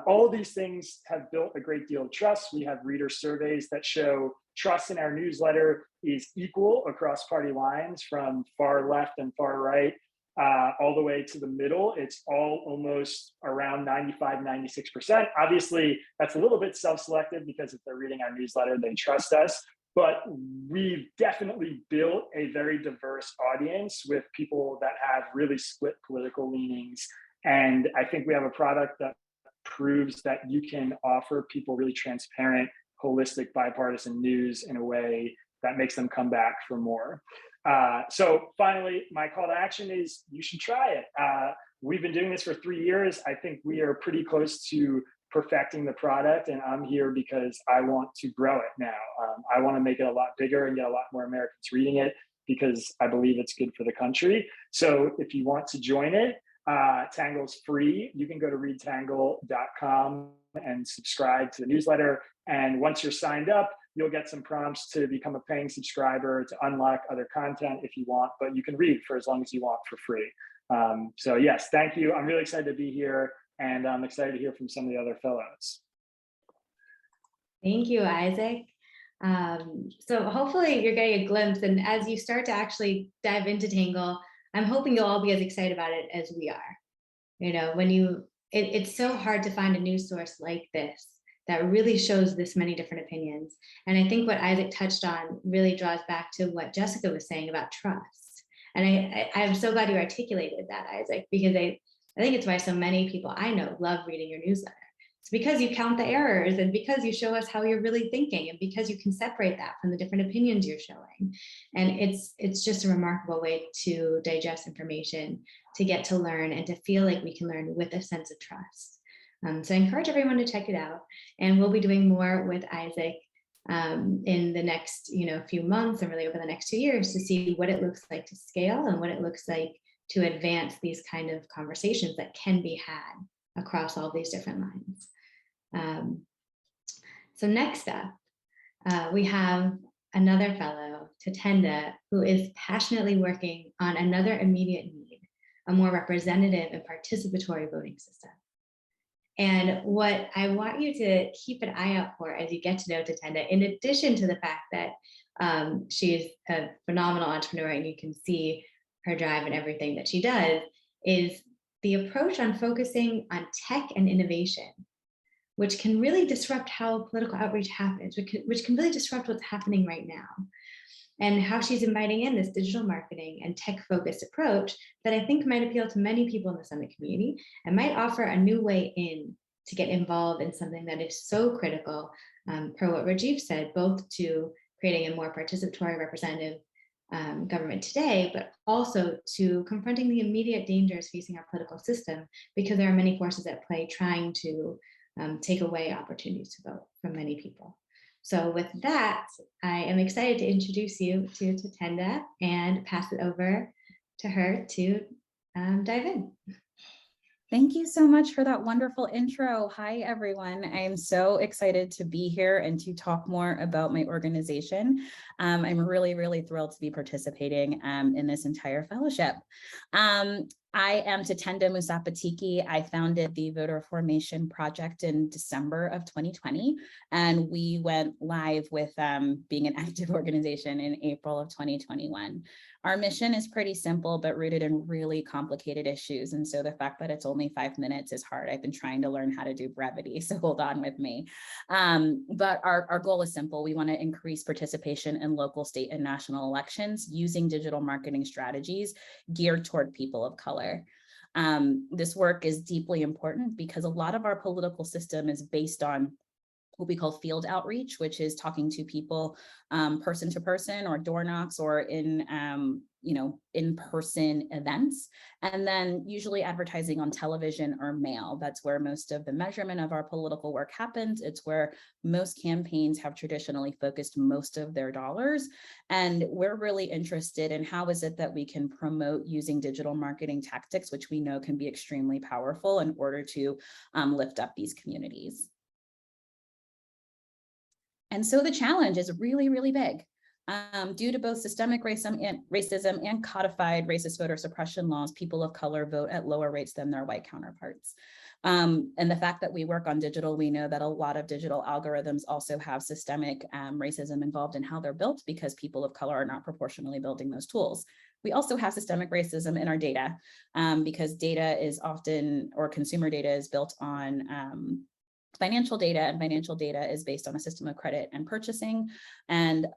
All of these things have built a great deal of trust. We have reader surveys that show trust in our newsletter is equal across party lines, from far left and far right, all the way to the middle. It's all almost around 95, 96%. Obviously, that's a little bit self-selected because if they're reading our newsletter, they trust us. But we've definitely built a very diverse audience with people that have really split political leanings. And I think we have a product that proves that you can offer people really transparent, holistic, bipartisan news in a way that makes them come back for more. So finally, my call to action is you should try it. We've been doing this for 3 years. I think we are pretty close to perfecting the product, and I'm here because I want to grow it now. I want to make it a lot bigger and get a lot more Americans reading it because I believe it's good for the country. So if you want to join it, Tangle's free. You can go to readtangle.com and subscribe to the newsletter. And once you're signed up, you'll get some prompts to become a paying subscriber to unlock other content if you want, but you can read for as long as you want for free. So yes, thank you. I'm really excited to be here, and I'm excited to hear from some of the other fellows. Thank you, Isaac. So hopefully you're getting a glimpse, and as you start to actually dive into Tangle, I'm hoping you'll all be as excited about it as we are. You know, when it's so hard to find a news source like this that really shows this many different opinions. And I think what Isaac touched on really draws back to what Jessica was saying about trust. And I'm so glad you articulated that, Isaac, because I think it's why so many people I know love reading your newsletter. It's because you count the errors, and because you show us how you're really thinking, and because you can separate that from the different opinions you're showing. And it's just a remarkable way to digest information, to get to learn, and to feel like we can learn with a sense of trust. So I encourage everyone to check it out. And we'll be doing more with Isaac in the next few months, and really over the next 2 years, to see what it looks like to scale and what it looks like to advance these kind of conversations that can be had across all these different lines. So next up, we have another fellow, Tatenda, who is passionately working on another immediate need, a more representative and participatory voting system. And what I want you to keep an eye out for as you get to know Tatenda, in addition to the fact that she's a phenomenal entrepreneur and you can see her drive and everything that she does, is the approach on focusing on tech and innovation, which can really disrupt how political outreach happens, which can really disrupt what's happening right now. And how she's inviting in this digital marketing and tech-focused approach that I think might appeal to many people in the Summit community and might offer a new way in to get involved in something that is so critical, per what Rajiv said, both to creating a more participatory, representative government today, but also to confronting the immediate dangers facing our political system, because there are many forces at play trying to take away opportunities to vote from many people. So with that, I am excited to introduce you to Tatenda and pass it over to her to dive in. Thank you so much for that wonderful intro. Hi, everyone. I am so excited to be here and to talk more about my organization. I'm really, really thrilled to be participating in this entire fellowship. I am Tatenda Musapatike. I founded the Voter Formation Project in December of 2020, and we went live with being an active organization in April of 2021. Our mission is pretty simple, but rooted in really complicated issues. And so the fact that it's only 5 minutes is hard. I've been trying to learn how to do brevity, so hold on with me. But our goal is simple. We want to increase participation in local, state, and national elections using digital marketing strategies geared toward people of color. This work is deeply important because a lot of our political system is based on what we call field outreach, which is talking to people person to person or door knocks or in in-person events. And then usually advertising on television or mail. That's where most of the measurement of our political work happens. It's where most campaigns have traditionally focused most of their dollars. And we're really interested in how is it that we can promote using digital marketing tactics, which we know can be extremely powerful in order to lift up these communities. And so the challenge is really, really big. Due to both systemic racism and codified racist voter suppression laws, people of color vote at lower rates than their white counterparts. And the fact that we work on digital, we know that a lot of digital algorithms also have systemic racism involved in how they're built because people of color are not proportionally building those tools. We also have systemic racism in our data because data is often, or consumer data is built on financial data, and financial data is based on a system of credit and purchasing. And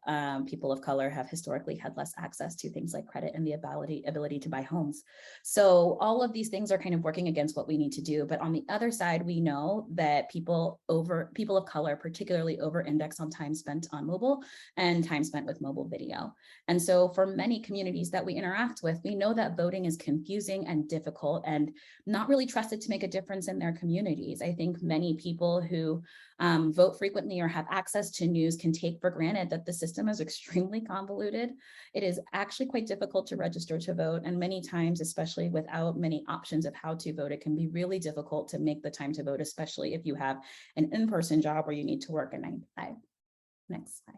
people of color have historically had less access to things like credit and the ability to buy homes. So all of these things are kind of working against what we need to do. But on the other side, we know that people of color particularly over-index on time spent on mobile and time spent with mobile video. And so for many communities that we interact with, we know that voting is confusing and difficult and not really trusted to make a difference in their communities. I think many people who vote frequently or have access to news can take for granted that the system is extremely convoluted. It is actually quite difficult to register to vote, and many times, especially without many options of how to vote, it can be really difficult to make the time to vote, especially if you have an in-person job where you need to work a 9 to 5. Next slide.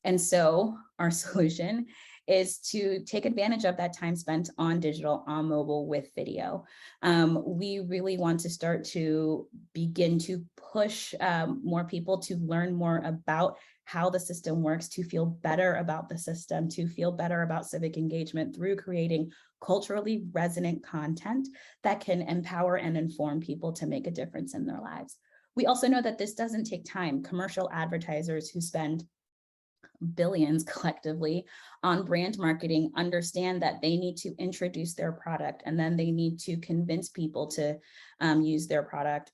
And so our solution is to take advantage of that time spent on digital, on mobile with video. We really want to start to begin to push more people to learn more about how the system works, to feel better about the system, to feel better about civic engagement through creating culturally resonant content that can empower and inform people to make a difference in their lives. We also know that this doesn't take time. Commercial advertisers who spend billions collectively on brand marketing understand that they need to introduce their product, and then they need to convince people to use their product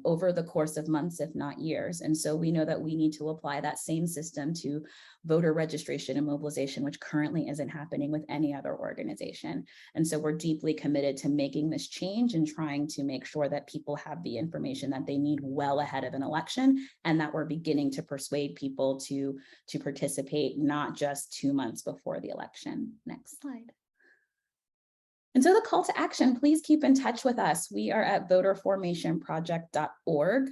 over the course of months, if not years. And so we know that we need to apply that same system to voter registration and mobilization, which currently isn't happening with any other organization. And so we're deeply committed to making this change and trying to make sure that people have the information that they need well ahead of an election, and that we're beginning to persuade people to participate, not just 2 months before the election. Next slide. And so the call to action, please keep in touch with us. We are at voterformationproject.org.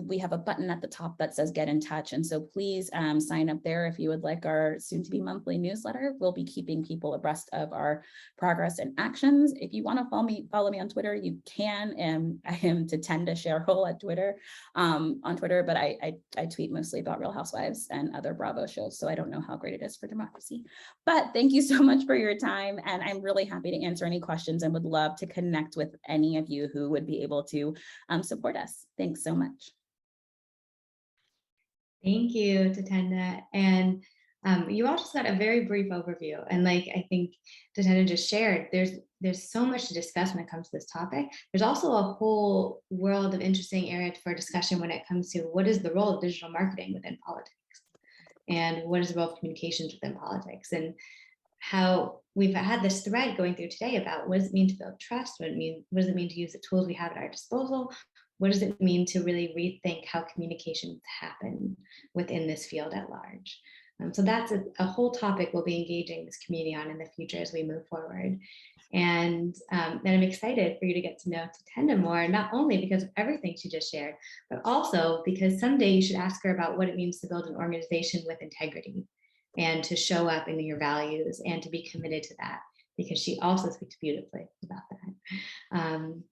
We have a button at the top that says get in touch. And so please sign up there if you would like our soon to be monthly newsletter. We'll be keeping people abreast of our progress and actions. If you want to follow me on Twitter, you can. I am Tatenda Shareholder at Twitter, on Twitter, but I tweet mostly about Real Housewives and other Bravo shows. So I don't know how great it is for democracy. But thank you so much for your time. And I'm really happy to answer any questions and would love to connect with any of you who would be able to support us. Thanks so much. Thank you, Tatenda. And you all just got a very brief overview. And like I think Tatenda just shared, there's so much to discuss when it comes to this topic. There's also a whole world of interesting area for discussion when it comes to what is the role of digital marketing within politics, and what is the role of communications within politics, and how we've had this thread going through today about what does it mean to build trust, what does it mean to use the tools we have at our disposal, what does it mean to really rethink how communications happen within this field at large. So that's a whole topic we'll be engaging this community on in the future as we move forward. And then I'm excited for you to get to know Tatenda more, not only because of everything she just shared, but also because someday you should ask her about what it means to build an organization with integrity and to show up in your values and to be committed to that, because she also speaks beautifully about that.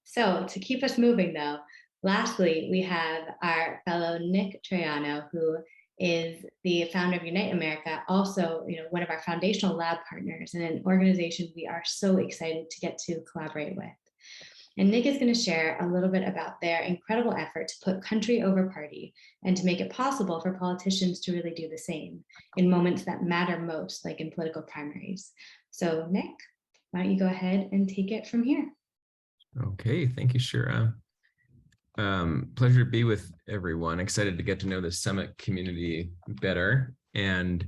So to keep us moving though, lastly, we have our fellow Nick Troiano, who is the founder of Unite America, also one of our foundational lab partners and an organization we are so excited to get to collaborate with. And Nick is going to share a little bit about their incredible effort to put country over party and to make it possible for politicians to really do the same in moments that matter most, like in political primaries. So Nick, why don't you go ahead and take it from here? Okay, thank you, Shira. Pleasure to be with everyone. Excited to get to know the summit community better. And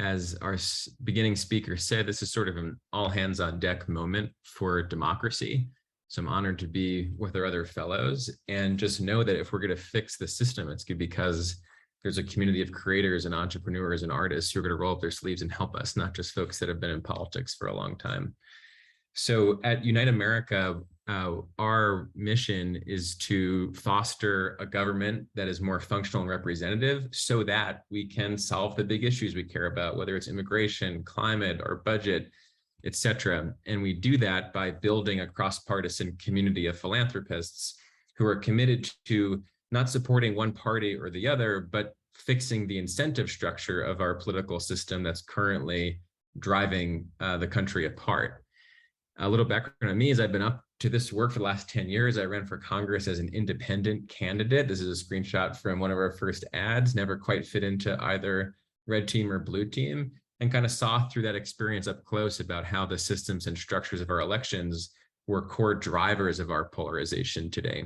as our beginning speaker said, this is sort of an all hands on deck moment for democracy. So I'm honored to be with our other fellows and just know that if we're going to fix the system, it's good because there's a community of creators and entrepreneurs and artists who are going to roll up their sleeves and help us, not just folks that have been in politics for a long time. So at Unite America, our mission is to foster a government that is more functional and representative so that we can solve the big issues we care about, whether it's immigration, climate, or budget, et cetera. And we do that by building a cross-partisan community of philanthropists who are committed to not supporting one party or the other, but fixing the incentive structure of our political system that's currently driving the country apart. A little background on me is I've been up to this work for the last 10 years. I ran for Congress as an independent candidate. This is a screenshot from one of our first ads, never quite fit into either red team or blue team, and kind of saw through that experience up close about how the systems and structures of our elections were core drivers of our polarization today.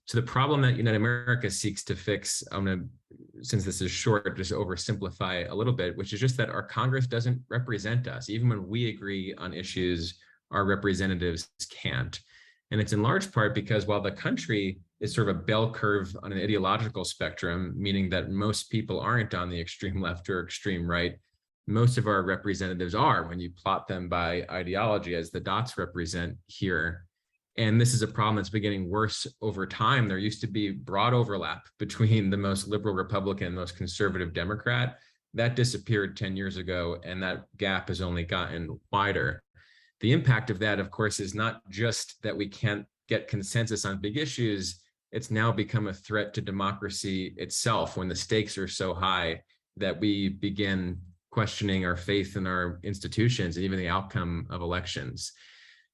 So the problem that Unite America seeks to fix, I'm going to, since this is short, just oversimplify a little bit, which is just that our Congress doesn't represent us. Even when we agree on issues, our representatives can't. And it's in large part because while the country is sort of a bell curve on an ideological spectrum, meaning that most people aren't on the extreme left or extreme right, most of our representatives are when you plot them by ideology, as the dots represent here. And this is a problem that's been getting worse over time. There used to be broad overlap between the most liberal Republican and most conservative Democrat. That disappeared 10 years ago, and that gap has only gotten wider. The impact of that, of course, is not just that we can't get consensus on big issues, it's now become a threat to democracy itself when the stakes are so high that we begin questioning our faith in our institutions and even the outcome of elections.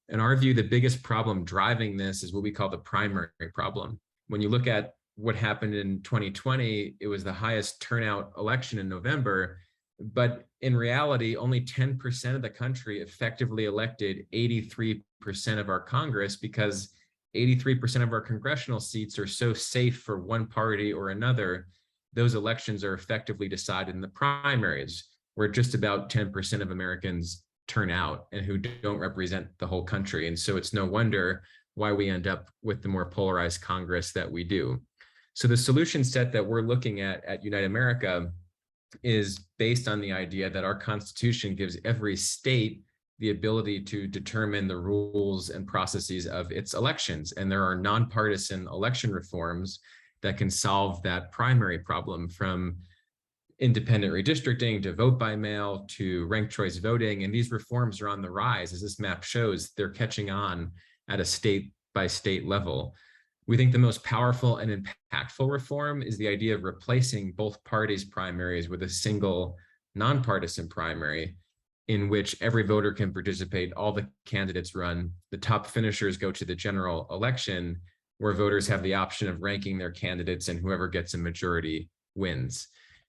In our view, the biggest problem driving this is what we call the primary problem. When you look at what happened in 2020, it was the highest turnout election in November, but in reality, only 10% of the country effectively elected 83% of our Congress because 83% of our congressional seats are so safe for one party or another. Those elections are effectively decided in the primaries, where just about 10% of Americans turn out and who don't represent the whole country. And so it's no wonder why we end up with the more polarized Congress that we do. So the solution set that we're looking at Unite America is based on the idea that our Constitution gives every state the ability to determine the rules and processes of its elections. And there are nonpartisan election reforms that can solve that primary problem, from independent redistricting to vote by mail to ranked choice voting. And these reforms are on the rise. As this map shows, they're catching on at a state by state level. We think the most powerful and impactful reform is the idea of replacing both parties' primaries with a single nonpartisan primary in which every voter can participate, all the candidates run, the top finishers go to the general election, where voters have the option of ranking their candidates and whoever gets a majority wins.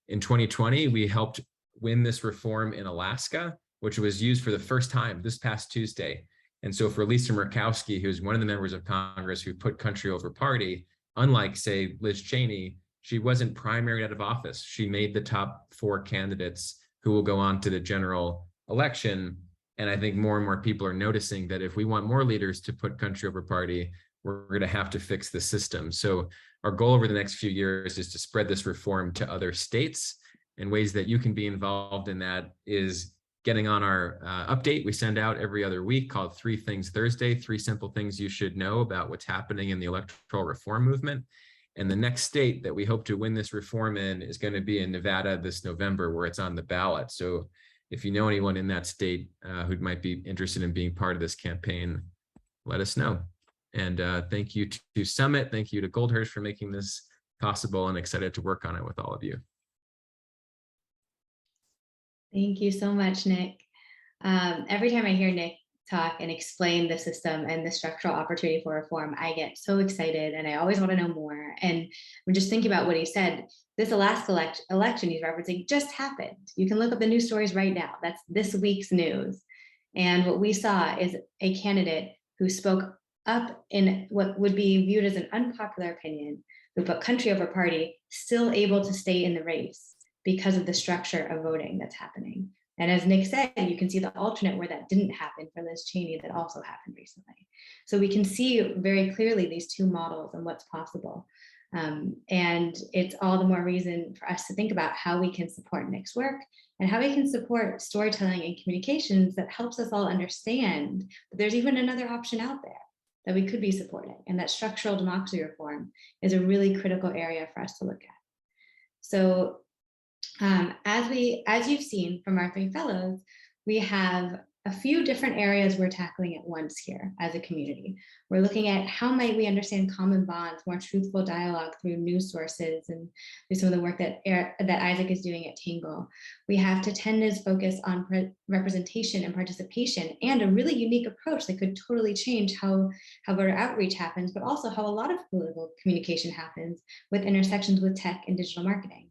In 2020, we helped win this reform in Alaska, which was used for the first time this past Tuesday. And so for Lisa Murkowski, who's one of the members of Congress who put country over party, unlike, say, Liz Cheney, she wasn't primaried out of office. She made the top 4 candidates who will go on to the general election. And I think more and more people are noticing that if we want more leaders to put country over party, we're going to have to fix the system. So our goal over the next few years is to spread this reform to other states. And ways that you can be involved in that is getting on our update we send out every other week called 3 Things Thursday, 3 simple things you should know about what's happening in the electoral reform movement. And the next state that we hope to win this reform in is going to be in Nevada this November, where it's on the ballot. So if you know anyone in that state who might be interested in being part of this campaign, let us know. And thank you to Summit. Thank you to Goldhirsch for making this possible, and excited to work on it with all of you. Thank you so much, Nick. Every time I hear Nick talk and explain the system and the structural opportunity for reform, I get so excited and I always want to know more. And I'm just thinking about what he said. This Alaska election he's referencing just happened. You can look up the news stories right now. That's this week's news. And what we saw is a candidate who spoke up in what would be viewed as an unpopular opinion, we put country over party, still able to stay in the race because of the structure of voting that's happening. And as Nick said, you can see the alternate where that didn't happen for Liz Cheney that also happened recently. So we can see very clearly these two models and what's possible. And it's all the more reason for us to think about how we can support Nick's work and how we can support storytelling and communications that helps us all understand that there's even another option out there that we could be supporting, and that structural democracy reform is a really critical area for us to look at. So as you've seen from our three fellows, we have a few different areas we're tackling at once here as a community. We're looking at how might we understand common bonds, more truthful dialogue through news sources and through some of the work that Isaac is doing at Tangle. We have Tatenda's focus on representation and participation, and a really unique approach that could totally change how voter outreach happens, but also how a lot of political communication happens with intersections with tech and digital marketing.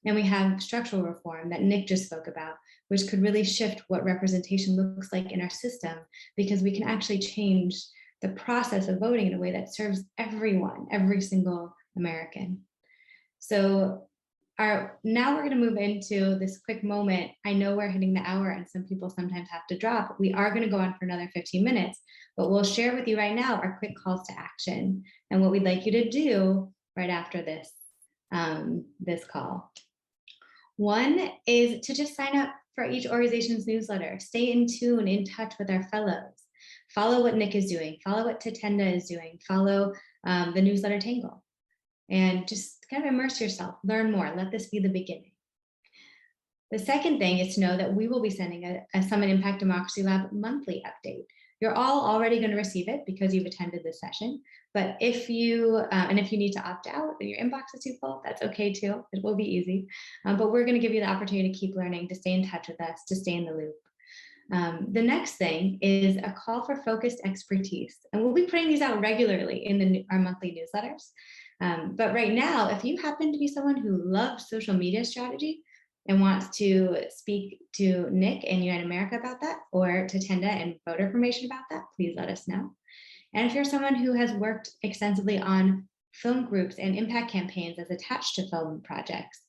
And we have structural reform that Nick just spoke about, which could really shift what representation looks like in our system, because we can actually change the process of voting in a way that serves everyone, every single American. So now we're going to move into this quick moment. I know we're hitting the hour and some people sometimes have to drop. We are going to go on for another 15 minutes, but we'll share with you right now our quick calls to action and what we'd like you to do right after this, this call. One is to just sign up for each organization's newsletter, stay in tune, in touch with our fellows, follow what Nick is doing, follow what Tatenda is doing, follow the newsletter Tangle, and just kind of immerse yourself, learn more, let this be the beginning. The second thing is to know that we will be sending a Summit Impact Democracy Lab monthly update. You're all already going to receive it because you've attended this session. But if you need to opt out and your inbox is too full, that's okay too. It will be easy. But we're going to give you the opportunity to keep learning, to stay in touch with us, to stay in the loop. The next thing is a call for focused expertise. And we'll be putting these out regularly in our monthly newsletters. But right now, if you happen to be someone who loves social media strategy and wants to speak to Nick and Unite America about that, or to Tatenda and voter information about that, please let us know. And if you're someone who has worked extensively on film groups and impact campaigns as attached to film projects,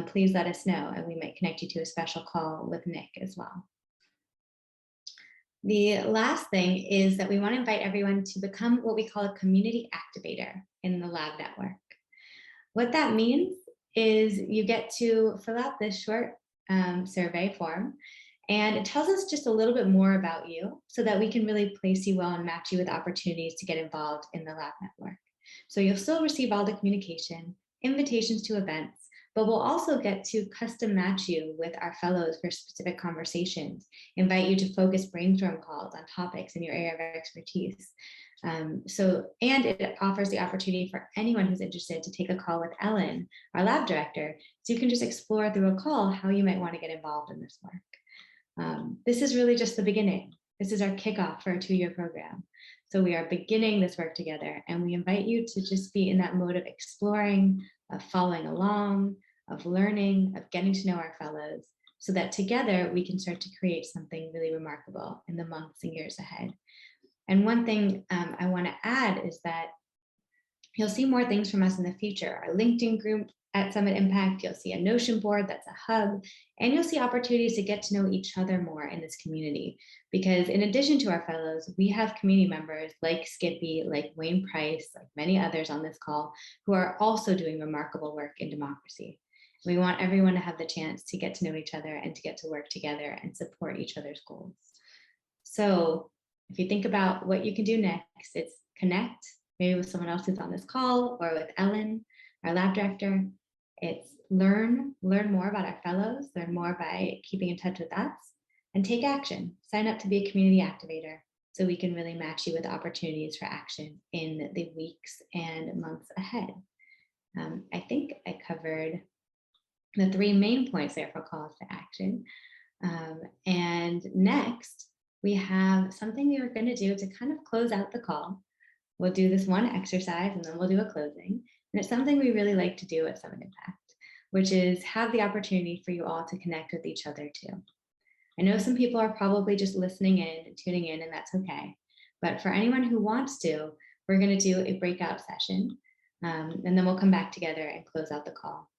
please let us know and we might connect you to a special call with Nick as well. The last thing is that we want to invite everyone to become what we call a community activator in the lab network. What that means is you get to fill out this short survey form, and it tells us just a little bit more about you so that we can really place you well and match you with opportunities to get involved in the lab network. So you'll still receive all the communication, invitations to events, but we'll also get to custom match you with our fellows for specific conversations, invite you to focus brainstorm calls on topics in your area of expertise. And it offers the opportunity for anyone who's interested to take a call with Ellyn, our lab director, so you can just explore through a call how you might want to get involved in this work. This is really just the beginning. This is our kickoff for a 2-year program. So we are beginning this work together, and we invite you to just be in that mode of exploring, of following along, of learning, of getting to know our fellows, so that together we can start to create something really remarkable in the months and years ahead. And one thing I want to add is that you'll see more things from us in the future. Our LinkedIn group at Summit Impact, you'll see a Notion board that's a hub, and you'll see opportunities to get to know each other more in this community. Because in addition to our fellows, we have community members like Skippy, like Wayne Price, like many others on this call, who are also doing remarkable work in democracy. We want everyone to have the chance to get to know each other and to get to work together and support each other's goals. So if you think about what you can do next, it's connect, maybe with someone else who's on this call or with Ellyn, our lab director. It's learn more about our fellows, learn more by keeping in touch with us, and take action. Sign up to be a community activator so we can really match you with opportunities for action in the weeks and months ahead. I think I covered the 3 main points there for calls to action. And next, we have something we were going to do to kind of close out the call. We'll do this one exercise and then we'll do a closing. And it's something we really like to do at Summit Impact, which is have the opportunity for you all to connect with each other too. I know some people are probably just listening in and tuning in, and that's okay. But for anyone who wants to, we're going to do a breakout session, and then we'll come back together and close out the call.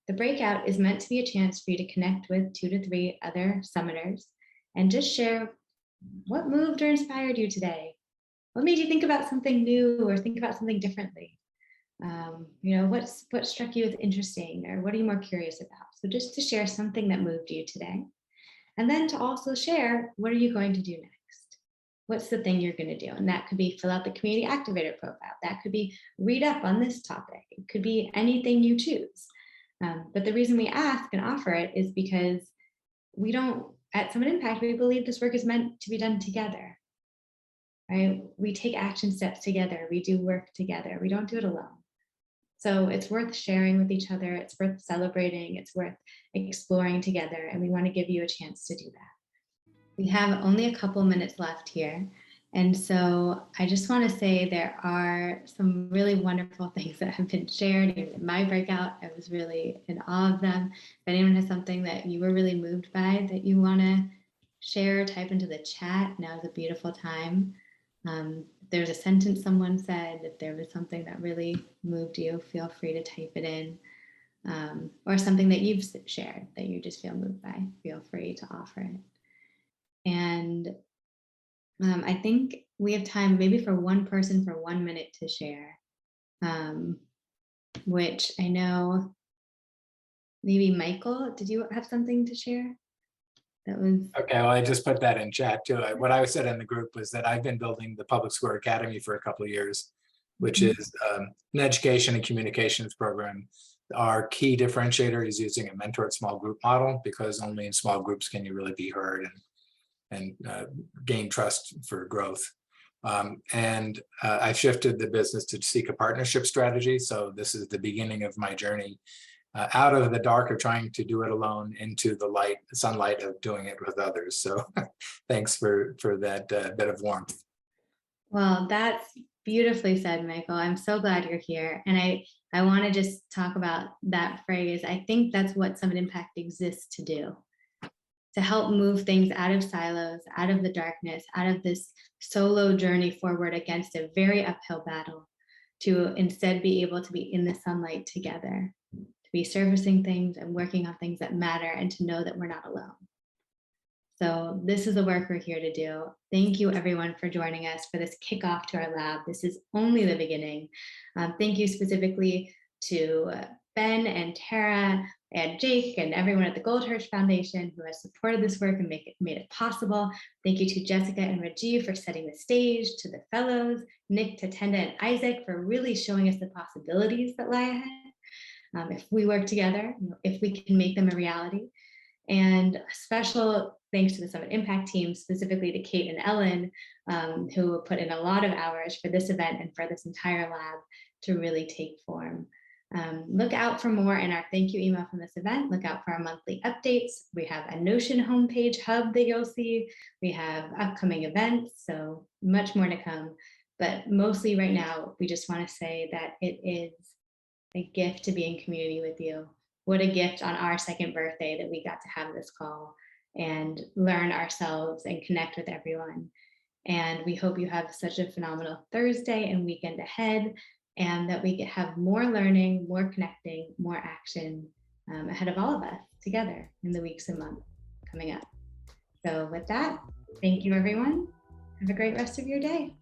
The breakout is meant to be a chance for you to connect with 2 to 3 other summoners and just share what moved or inspired you today. What made you think about something new or think about something differently? What struck you as interesting, or what are you more curious about? So just to share something that moved you today. And then to also share, what are you going to do next? What's the thing you're going to do? And that could be fill out the community activator profile. That could be read up on this topic. It could be anything you choose. But the reason we ask and offer it is because we don't, at Summit Impact, we believe this work is meant to be done together, right? We take action steps together. We do work together. We don't do it alone. So it's worth sharing with each other. It's worth celebrating. It's worth exploring together. And we want to give you a chance to do that. We have only a couple minutes left here. And so I just want to say there are some really wonderful things that have been shared in my breakout. I was really in awe of them. If anyone has something that you were really moved by that you want to share, type into the chat. Now is a beautiful time. If there's a sentence someone said, if there was something that really moved you, feel free to type it in. Or something that you've shared that you just feel moved by, feel free to offer it. And I think we have time maybe for one person for 1 minute to share, which I know maybe Michael, did you have something to share? That was okay. Well, I just put that in chat too. What I said in the group was that I've been building the Public Square Academy for a couple of years, which is an education and communications program. Our key differentiator is using a mentored small group model, because only in small groups can you really be heard and gain trust for growth. I shifted the business to seek a partnership strategy. So this is the beginning of my journey out of the dark of trying to do it alone into the sunlight of doing it with others. So thanks for that bit of warmth. Well, that's beautifully said, Michael. I'm so glad you're here. And I want to just talk about that phrase. I think that's what Summit Impact exists to do. To help move things out of silos, out of the darkness, out of this solo journey forward against a very uphill battle, to instead be able to be in the sunlight together, to be surfacing things and working on things that matter, and to know that we're not alone. So this is the work we're here to do. Thank you everyone for joining us for this kickoff to our lab. This is only the beginning. Thank you specifically to Ben and Tara and Jake and everyone at the Goldhirsch Foundation who has supported this work and made it possible. Thank you to Jessica and Rajiv for setting the stage, to the fellows, Nick, Tatenda, and Isaac for really showing us the possibilities that lie ahead. If we work together, if we can make them a reality. And a special thanks to the Summit Impact team, specifically to Kate and Ellyn, who put in a lot of hours for this event and for this entire lab to really take form. Look out for more in our thank you email from this event. Look out for our monthly updates. We have a Notion homepage hub that you'll see. We have upcoming events, so much more to come. But mostly right now, we just want to say that it is a gift to be in community with you. What a gift on our second birthday that we got to have this call and learn ourselves and connect with everyone. And we hope you have such a phenomenal Thursday and weekend ahead, and that we have more learning, more connecting, more action ahead of all of us together in the weeks and months coming up. So with that, thank you everyone. Have a great rest of your day.